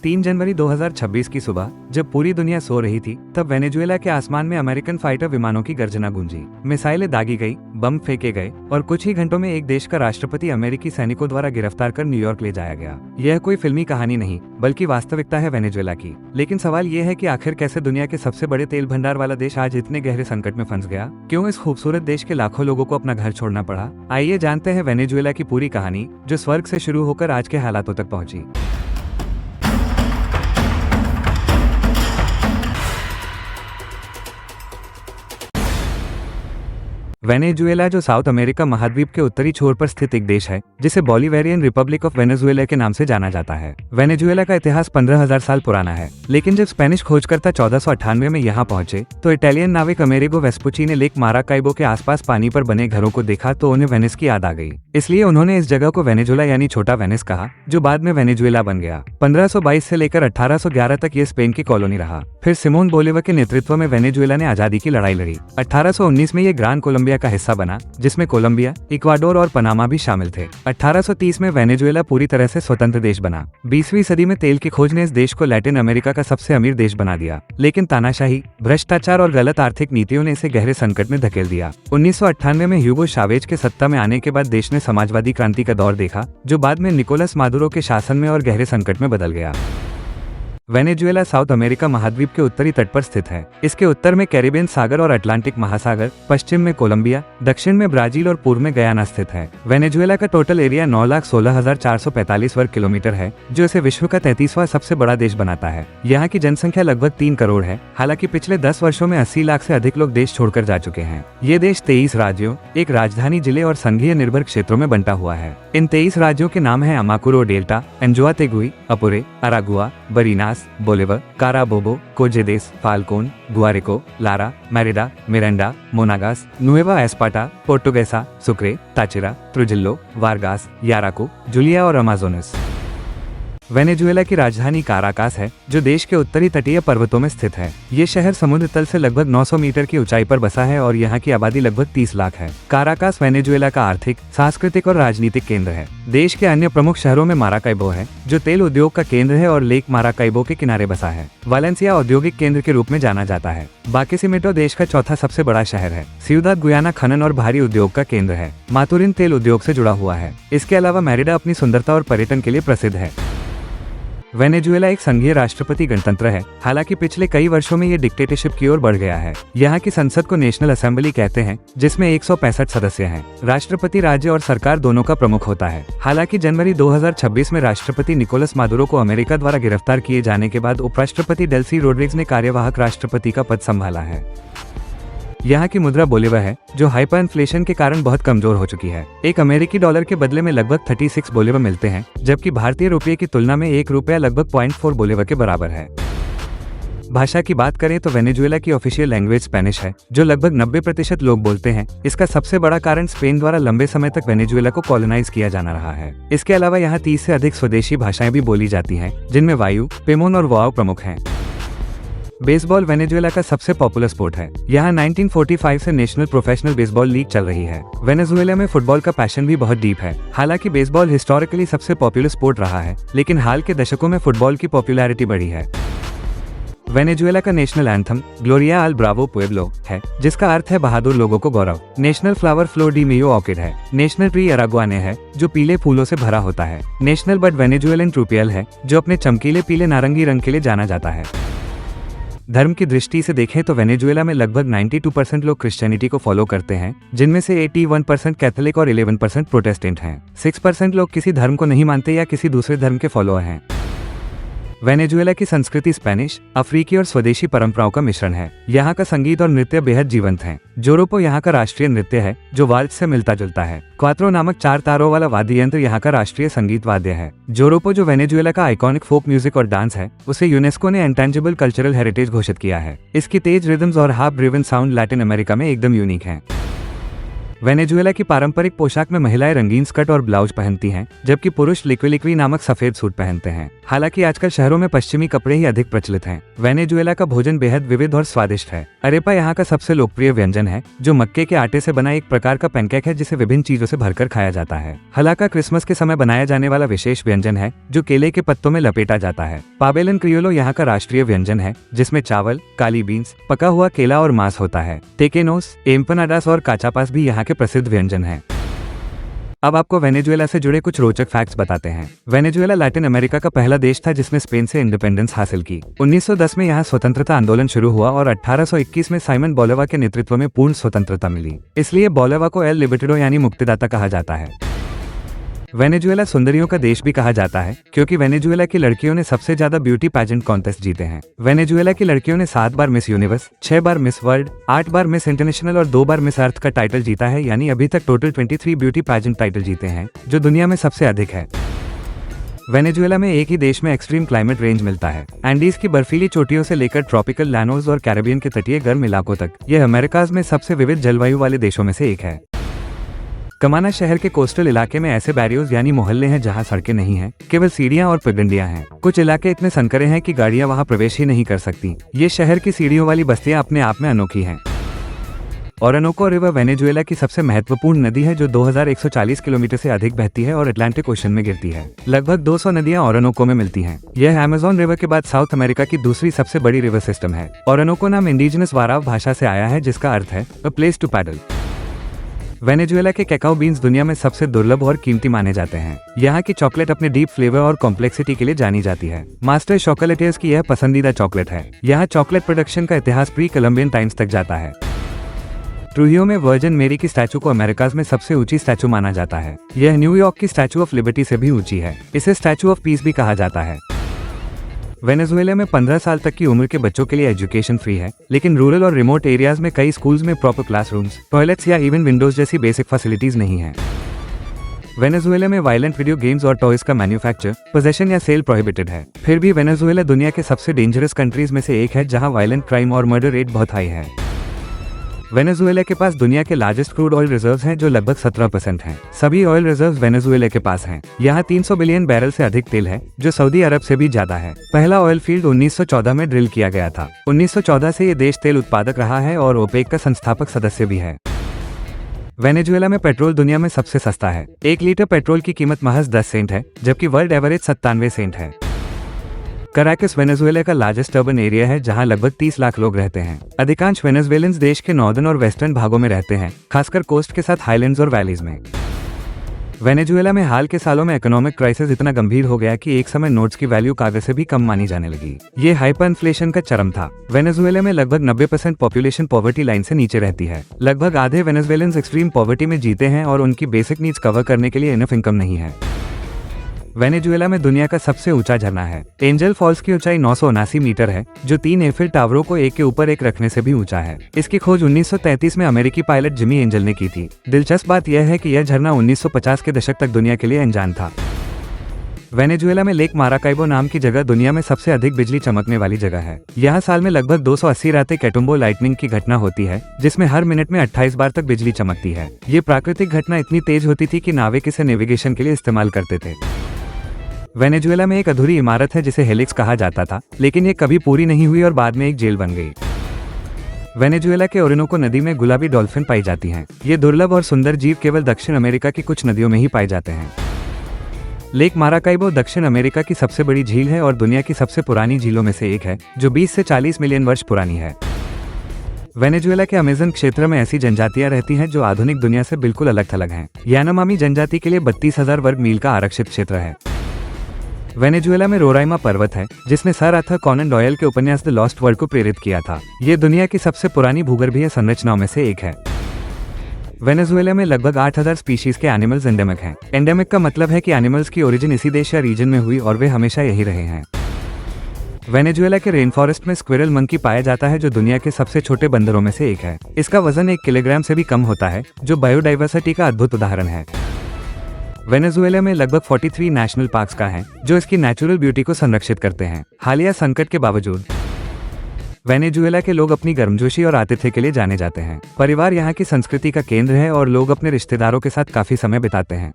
3 जनवरी 2026 की सुबह जब पूरी दुनिया सो रही थी, तब वेनेजुएला के आसमान में अमेरिकन फाइटर विमानों की गर्जना गूंजी। मिसाइलें दागी गई, बम फेंके गए और कुछ ही घंटों में एक देश का राष्ट्रपति अमेरिकी सैनिकों द्वारा गिरफ्तार कर न्यूयॉर्क ले जाया गया। यह कोई फिल्मी कहानी नहीं, बल्कि वास्तविकता है वेनेजुएला की। लेकिन सवाल यह है कि आखिर कैसे दुनिया के सबसे बड़े तेल भंडार वाला देश आज इतने गहरे संकट में फंस गया? क्यों इस खूबसूरत देश के लाखों लोगों को अपना घर छोड़ना पड़ा? आइए जानते हैं वेनेजुएला की पूरी कहानी, जो स्वर्ग से शुरू होकर आज के हालातों तक पहुंची। वेनेजुएला, जो साउथ अमेरिका महाद्वीप के उत्तरी छोर पर स्थित एक देश है, जिसे बोलिवेरियन रिपब्लिक ऑफ वेनेजुएला के नाम से जाना जाता है। वेनेजुएला का इतिहास 15,000 साल पुराना है, लेकिन जब स्पेनिश खोजकर्ता 1498 में यहाँ पहुंचे, तो इटालियन नाविक अमेरिगो वेस्पुची ने लेक माराकाइबो के आसपास पानी पर बने घरों को देखा तो उन्हें वेनिस की याद आ गई। इसलिए उन्होंने इस जगह को वेनेजुएला यानी छोटा वेनिस कहा, जो बाद में वेनेजुएला बन गया। 1522 से लेकर 1811 तक ये स्पेन की कॉलोनी रहा। फिर सिमोन बोलिवर के नेतृत्व में वेनेजुएला ने आजादी की लड़ाई लड़ी। 1819 में ये ग्रांड कोलंबिया का हिस्सा बना, जिसमें कोलंबिया, इक्वाडोर और पनामा भी शामिल थे। 1830 में वेनेजुएला पूरी तरह से स्वतंत्र देश बना। 20वीं सदी में तेल की खोज ने इस देश को लैटिन अमेरिका का सबसे अमीर देश बना दिया, लेकिन तानाशाही, भ्रष्टाचार और गलत आर्थिक नीतियों ने इसे गहरे संकट में धकेल दिया। 1998 में ह्यूगो चावेज के सत्ता में आने के बाद देश ने समाजवादी क्रांति का दौर देखा, जो बाद में निकोलस मादुरो के शासन में और गहरे संकट में बदल गया। वेनेजुएला साउथ अमेरिका महाद्वीप के उत्तरी तट पर स्थित है। इसके उत्तर में कैरिबियन सागर और अटलांटिक महासागर, पश्चिम में कोलंबिया, दक्षिण में ब्राजील और पूर्व में गयाना स्थित है। वेनेजुएला का टोटल एरिया 9,16,445 वर्ग किलोमीटर है, जो इसे विश्व का 33वां सबसे बड़ा देश बनाता है। यहाँ की जनसंख्या लगभग 3 करोड़ है। हालांकि पिछले 10 वर्षों में 80 लाख से अधिक लोग देश छोड़कर जा चुके हैं। ये देश 23 राज्यों, एक राजधानी जिले और संघीय निर्भर क्षेत्रों में बंटा हुआ है। इन 23 राज्यों के नाम है अमाकुरो Delta, Anzoategui, Apure, Aragua, Barinas, Bolivar, Carabobo, Cojedes, Falcon, Guarico, Lara, Merida, Miranda, Monagas, Nueva Esparta, Portuguesa, Sucre, Tachira, Trujillo, Vargas, Yaracuy, Zulia और अमाजोनस। वेनेजुएला की राजधानी काराकास है, जो देश के उत्तरी तटीय पर्वतों में स्थित है। ये शहर समुद्र तल से लगभग 900 मीटर की ऊंचाई पर बसा है और यहाँ की आबादी लगभग 30 लाख है। काराकास वेनेजुएला का आर्थिक, सांस्कृतिक और राजनीतिक केंद्र है। देश के अन्य प्रमुख शहरों में माराकाइबो है, जो तेल उद्योग का केंद्र है और लेक माराकाइबो के किनारे बसा है। वालेंसिया औद्योगिक केंद्र के रूप में जाना जाता है। बार्किसिमेटो देश का चौथा सबसे बड़ा शहर है। सिउदाद गुयाना खनन और भारी उद्योग का केंद्र है। मातुरिन तेल उद्योग से जुड़ा हुआ है। इसके अलावा मैरिडा अपनी सुंदरता और पर्यटन के लिए प्रसिद्ध है। वेनेजुएला एक संघीय राष्ट्रपति गणतंत्र है। हालांकि पिछले कई वर्षों में ये डिक्टेटरशिप की ओर बढ़ गया है। यहाँ की संसद को नेशनल असेंबली कहते हैं, जिसमें 165 सदस्य हैं। राष्ट्रपति राज्य और सरकार दोनों का प्रमुख होता है। हालांकि जनवरी 2026 में राष्ट्रपति निकोलस मादुरो को अमेरिका द्वारा गिरफ्तार किए जाने के बाद उपराष्ट्रपति डेल्सी रोड्रिग्स ने कार्यवाहक राष्ट्रपति का पद संभाला है। यहाँ की मुद्रा बोलिवर है, जो हाइपर इन्फ्लेशन के कारण बहुत कमजोर हो चुकी है। एक अमेरिकी डॉलर के बदले में लगभग 36 बोलिवर मिलते हैं, जबकि भारतीय रुपये की तुलना में 1 रुपया लगभग 0.4 बोलिवर के बराबर है। भाषा की बात करें तो वेनेजुएला की ऑफिशियल लैंग्वेज स्पेनिश है, जो लगभग 90% लोग बोलते हैं। इसका सबसे बड़ा कारण स्पेन द्वारा लंबे समय तक वेनेजुएला को कॉलोनाइज किया जाना रहा है। इसके अलावा यहाँ 30 से अधिक स्वदेशी भाषाएं भी बोली जाती हैं, जिनमें वायु, पेमोन और वाओ प्रमुख हैं। बेसबॉल वेनेजुएला का सबसे पॉपुलर स्पोर्ट है। यहाँ 1945 से नेशनल प्रोफेशनल बेसबॉल लीग चल रही है। वेनेजुएला में फुटबॉल का पैशन भी बहुत डीप है। हालांकि बेसबॉल हिस्टोरिकली सबसे पॉपुलर स्पोर्ट रहा है, लेकिन हाल के दशकों में फुटबॉल की पॉपुलैरिटी बढ़ी है। वेनेजुएला का national anthem Gloria al Bravo Pueblo है, जिसका अर्थ है बहादुर लोगों को गौरव। National flower Flor de Mayo orchid है। नेशनल ट्री अरागुआने है, जो पीले फूलों से भरा होता है। नेशनल बर्ड वेनेजुएलन ट्रूपियल है, जो अपने चमकीले पीले नारंगी रंग के लिए जाना जाता है। धर्म की दृष्टि से देखें तो वेनेजुएला में लगभग 92% लोग क्रिश्चियनिटी को फॉलो करते हैं, जिनमें से 81% कैथोलिक और 11% प्रोटेस्टेंट हैं। 6% लोग किसी धर्म को नहीं मानते या किसी दूसरे धर्म के फॉलोअर हैं। वेनेजुएला की संस्कृति स्पेनिश, अफ्रीकी और स्वदेशी परंपराओं का मिश्रण है। यहाँ का संगीत और नृत्य बेहद जीवंत हैं। जोरोपो यहाँ का राष्ट्रीय नृत्य है, जो वाल्स से मिलता जुलता है। क्वात्रो नामक 4 तारों वाला वाद्य यंत्र यहाँ का राष्ट्रीय संगीत वाद्य है। जोरोपो, जो वेनेजुएला का आइकॉनिक फोक म्यूजिक और डांस है, उसे यूनेस्को ने इंटेंजिबल कल्चरल हेरिटेज घोषित किया है। इसकी तेज रिदम्स और harp driven sound Latin America में एकदम यूनिक है। वेनेजुएला की पारंपरिक पोशाक में महिलाएं रंगीन स्कर्ट और ब्लाउज पहनती हैं, जबकि पुरुष लिक्विलिक्वी नामक सफेद सूट पहनते हैं। हालांकि आजकल शहरों में पश्चिमी कपड़े ही अधिक प्रचलित हैं। वेनेजुएला का भोजन बेहद विविध और स्वादिष्ट है। अरेपा यहाँ का सबसे लोकप्रिय व्यंजन है, जो मक्के के आटे से बना एक प्रकार का पैनकेक है जिसे विभिन्न चीजों से भरकर खाया जाता है। हलाका क्रिसमस के समय बनाया जाने वाला विशेष व्यंजन है, जो केले के पत्तों में लपेटा जाता है। पाबेलन क्रियोलो यहाँ का राष्ट्रीय व्यंजन है, जिसमें चावल, काली बीन्स, पका हुआ केला और मांस होता है। टेकेनोस, एम्पनाडास और काचापास भी यहाँ के प्रसिद्ध व्यंजन हैं। अब आपको वेनेजुएला से जुड़े कुछ रोचक फैक्ट्स बताते हैं। वेनेजुएला लैटिन अमेरिका का पहला देश था जिसने स्पेन से इंडिपेंडेंस हासिल की। 1910 में यहाँ स्वतंत्रता आंदोलन शुरू हुआ और 1821 में साइमन बोलेवा के नेतृत्व में पूर्ण स्वतंत्रता मिली। इसलिए बोलेवा को एल लिबर्टाडोर यानी मुक्तिदाता कहा जाता है। वेनेजुएला सुंदरियों का देश भी कहा जाता है, क्योंकि वेनेजुएला की लड़कियों ने सबसे ज्यादा ब्यूटी पैजेंट कॉन्टेस्ट जीते हैं। वेनेजुएला की लड़कियों ने 7 बार मिस यूनिवर्स, 6 बार मिस वर्ल्ड, 8 बार मिस इंटरनेशनल और 2 बार मिस अर्थ का टाइटल जीता है, यानी अभी तक टोटल 23 ब्यूटी पैजेंट टाइटल जीते हैं, जो दुनिया में सबसे अधिक है। वेनेजुएला में एक ही देश में एक्सट्रीम क्लाइमेट रेंज मिलता है। एंडीज की बर्फीली चोटियों से लेकर ट्रॉपिकल लैनोज और कैरेबियन के तटीय गर्म इलाकों तक, यह अमेरिकाज में सबसे विविध जलवायु वाले देशों में से एक है। कमाना शहर के कोस्टल इलाके में ऐसे बैरियर्स यानी मोहल्ले हैं जहां सड़कें नहीं हैं, केवल सीढ़ियां और पगडंडियां हैं। कुछ इलाके इतने संकरे हैं कि गाड़ियां वहां प्रवेश ही नहीं कर सकती। ये शहर की सीढ़ियों वाली बस्तियां अपने आप में अनोखी हैं। ओरेनोको रिवर वेनेजुएला की सबसे महत्वपूर्ण नदी है, जो 2140 किलोमीटर से अधिक बहती है और अटलांटिक ओशन में गिरती है। लगभग 200 नदियां ओरेनोको में मिलती हैं। यह अमेज़न रिवर के बाद साउथ अमेरिका की दूसरी सबसे बड़ी रिवर सिस्टम है। ओरेनोको नाम इंडिजिनस वाराव भाषा से आया है, जिसका अर्थ है a place to paddle. Venezuela के कैकाओ बीन्स दुनिया में सबसे दुर्लभ और कीमती माने जाते हैं। यहाँ की चॉकलेट अपने डीप फ्लेवर और कॉम्प्लेक्सिटी के लिए जानी जाती है। मास्टर चॉकलेटियर्स की यह पसंदीदा चॉकलेट है। यहाँ चॉकलेट प्रोडक्शन का इतिहास प्री कोलंबियन टाइम्स तक जाता है। ट्रूजियो में वर्जिन मेरी की स्टैचू को अमेरिकाज में सबसे ऊंची स्टैचू माना जाता है। यह न्यूयॉर्क की स्टैचू ऑफ लिबर्टी से भी ऊंची है। इसे स्टैचू ऑफ पीस भी कहा जाता है। वेनेजुएला में 15 साल तक की उम्र के बच्चों के लिए एजुकेशन फ्री है, लेकिन रूरल और रिमोट एरियाज में कई स्कूल्स में प्रॉपर क्लासरूम्स, टॉयलेट्स या इवन विंडोज जैसी बेसिक फैसिलिटीज नहीं हैं। वेनेजुएला में वायलेंट वीडियो गेम्स और टॉयज का मैन्युफैक्चर, पोजेशन या सेल प्रोहिबिटेड है। फिर भी वेनेजुएला दुनिया के सबसे डेंजरस कंट्रीज में से एक है, जहां वायलेंट क्राइम और मर्डर रेट बहुत हाई है। वेनेजुएला के पास दुनिया के लार्जेस्ट क्रूड ऑयल रिजर्व्स हैं, जो लगभग 17% हैं। सभी ऑयल रिजर्व्स वेनेजुएला के पास हैं। यहाँ 300 बिलियन बैरल से अधिक तेल है, जो सऊदी अरब से भी ज्यादा है। पहला ऑयल फील्ड 1914 में ड्रिल किया गया था। 1914 से ये देश तेल उत्पादक रहा है और ओपेक का संस्थापक सदस्य भी है। वेनेजुएला में पेट्रोल दुनिया में सबसे सस्ता है। 1 लीटर पेट्रोल की कीमत महज 10 सेंट है, जबकि वर्ल्ड एवरेज 97 सेंट है। कराकस वेनेजुएला का लार्जेस्ट अर्बन एरिया है, जहां लगभग 30 लाख लोग रहते हैं। अधिकांश वेनेजुएलन्स देश के नॉर्दर्न और वेस्टर्न भागों में रहते हैं, खासकर कोस्ट के साथ हाईलैंड्स और वैलीज में। वेनेजुएला में हाल के सालों में इकोनॉमिक क्राइसिस इतना गंभीर हो गया कि एक समय नोट्स की वैल्यू कागज से भी कम मानी जाने लगी। ये हाइपर इन्फ्लेशन का चरम था। वेनेजुएला में लगभग 90% पॉपुलेशन पॉवर्टी लाइन से नीचे रहती है। लगभग आधे वेनेजुएलन्स एक्सट्रीम पॉवर्टी में जीते हैं और उनकी बेसिक नीड्स कवर करने के लिए इनफ इनकम नहीं है। वेनेजुएला में दुनिया का सबसे ऊंचा झरना है। एंजल फॉल्स की ऊंचाई 979 मीटर है, जो 3 एफिल टावरों को एक के ऊपर एक रखने से भी ऊंचा है। इसकी खोज 1933 में अमेरिकी पायलट जिमी एंजल ने की थी। दिलचस्प बात यह है कि यह झरना 1950 के दशक तक दुनिया के लिए अनजान था। वेनेजुएला में लेक माराकाइबो नाम की जगह दुनिया में सबसे अधिक बिजली चमकने वाली जगह है। यहाँ साल में लगभग 280 रातें कैटुम्बो लाइटनिंग की घटना होती है, जिसमें हर मिनट में 28 बार तक बिजली चमकती है। ये प्राकृतिक घटना इतनी तेज होती थी कि नाविक इसे नेविगेशन के लिए इस्तेमाल करते थे। वेनेजुएला में एक अधूरी इमारत है जिसे हेलिक्स कहा जाता था, लेकिन ये कभी पूरी नहीं हुई और बाद में एक जेल बन गई। वेनेजुएला के ओरिनोको नदी में गुलाबी डॉल्फिन पाई जाती हैं। ये दुर्लभ और सुंदर जीव केवल दक्षिण अमेरिका की कुछ नदियों में ही पाए जाते हैं। लेक माराकाइबो दक्षिण अमेरिका की सबसे बड़ी झील है और दुनिया की सबसे पुरानी झीलों में से एक है, जो 20 से 40 मिलियन वर्ष पुरानी है। वेनेजुएला के अमेज़न क्षेत्र में ऐसी जनजातियां रहती हैं जो आधुनिक दुनिया से बिल्कुल अलग थलग हैं। यानोमामी जनजाति के लिए 32,000 वर्ग मील का आरक्षित क्षेत्र है। वेनेजुएला में रोराइमा पर्वत है, जिसने सर आर्थर कॉनन डॉयल के उपन्यास द लॉस्ट वर्ल्ड को प्रेरित किया था। ये दुनिया की सबसे पुरानी भूगर्भीय संरचनाओं में से एक है। वेनेजुएला में लगभग 8,000 स्पीशीज के एनिमल्स एंडेमिक हैं। एंडेमिक का मतलब है कि एनिमल्स की ओरिजिन इसी देश या रीजन में हुई और वे हमेशा यही रहे हैं। वेनेजुएला के रेन फॉरेस्ट में स्क्विरल मंकी पाया जाता है, जो दुनिया के सबसे छोटे बंदरों में से एक है। इसका वजन 1 किलोग्राम से भी कम होता है, जो बायोडाइवर्सिटी का अद्भुत उदाहरण है। वेनेजुएला में लगभग 43 नेशनल पार्क्स का है, जो इसकी नेचुरल ब्यूटी को संरक्षित करते हैं। हालिया संकट के बावजूद वेनेजुएला के लोग अपनी गर्मजोशी और आतिथ्य के लिए जाने जाते हैं। परिवार यहाँ की संस्कृति का केंद्र है और लोग अपने रिश्तेदारों के साथ काफी समय बिताते हैं।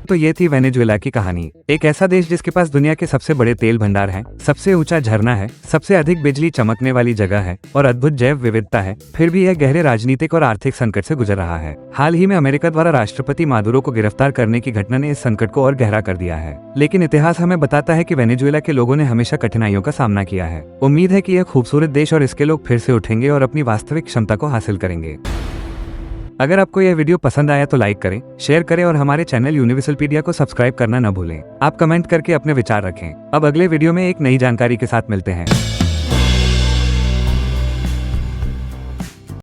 तो ये थी वेनेजुएला की कहानी। एक ऐसा देश जिसके पास दुनिया के सबसे बड़े तेल भंडार हैं, सबसे ऊंचा झरना है, सबसे अधिक बिजली चमकने वाली जगह है और अद्भुत जैव विविधता है, फिर भी यह गहरे राजनीतिक और आर्थिक संकट से गुजर रहा है। हाल ही में अमेरिका द्वारा राष्ट्रपति मादुरो को गिरफ्तार करने की घटना ने इस संकट को और गहरा कर दिया है। लेकिन इतिहास हमें बताता है कि वेनेजुएला के लोगों ने हमेशा कठिनाइयों का सामना किया है। उम्मीद है कि यह खूबसूरत देश और इसके लोग फिर से उठेंगे और अपनी वास्तविक क्षमता को हासिल करेंगे। अगर आपको यह वीडियो पसंद आया तो लाइक करें, शेयर करें और हमारे चैनल यूनिवर्सलपीडिया को सब्सक्राइब करना न भूलें। आप कमेंट करके अपने विचार रखें। अब अगले वीडियो में एक नई जानकारी के साथ मिलते हैं।